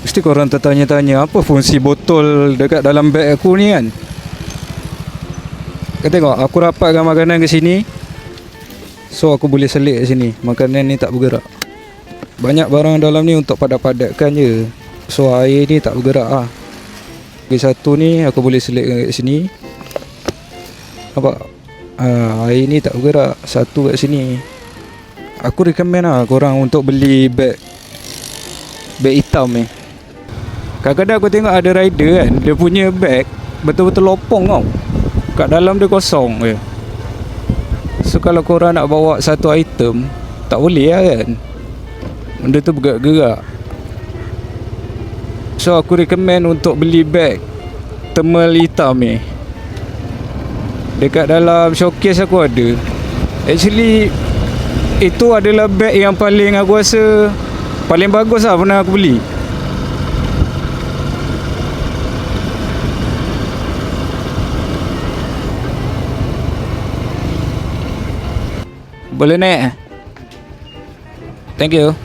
Mesti korang tertanya-tanya apa fungsi botol dekat dalam beg aku ni kan. Kau tengok aku rapatkan makanan ke sini, so aku boleh selit kat sini. Makanan ni tak bergerak. Banyak barang dalam ni untuk padat-padatkan je, so air ni tak bergerak lah. Lagi satu ni aku boleh selit kat sini. Nampak? Air ni tak bergerak. Satu kat sini. Aku recommend lah korang untuk beli beg hitam ni. Kadang-kadang aku tengok ada rider kan, dia punya beg betul-betul lopong tau. Kat dalam dia kosong je. So kalau korang nak bawa satu item, tak boleh lah kan, benda tu bergerak-gerak. So aku recommend untuk beli beg thermal hitam ni. Dekat dalam showcase aku ada. Actually itu adalah beg yang paling aku rasa paling bagus lah pernah aku beli. Boleh naik? Thank you.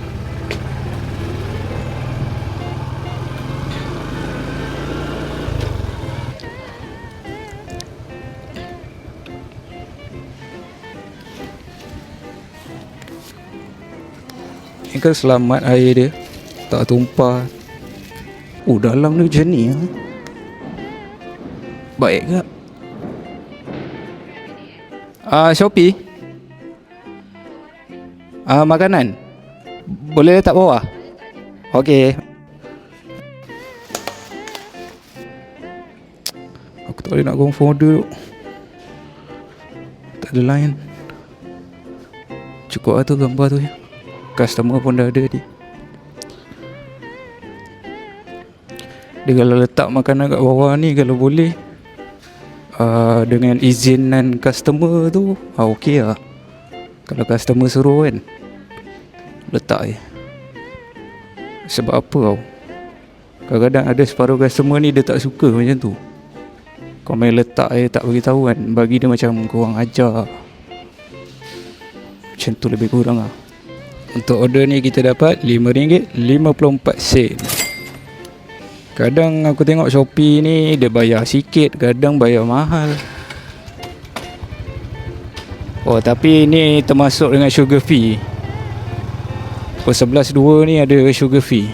Ini kan selamat air dia, tak tumpah. Dalam ni macam ni lah. Baik ke? Shopee. Makanan boleh letak bawah? Okey. Aku tak boleh nak confirm order tu. Tak ada line. Cukup lah tu gambar tu je. Customer pun dah ada dia. Dia kalau letak makanan kat bawah ni, kalau boleh dengan izinan customer tu, okey lah. Kalau customer suruh kan, letak je. Sebab apa tau, kadang-kadang ada separuh customer ni dia tak suka macam tu. Kau main letak je tak beritahu kan, bagi dia macam korang ajar. Macam tu lebih kurang lah. Untuk order ni kita dapat RM5.54. Kadang aku tengok Shopee ni dia bayar sikit, kadang bayar mahal. Tapi ni termasuk dengan sugar fee. Per 11.2 ni ada sugar fee.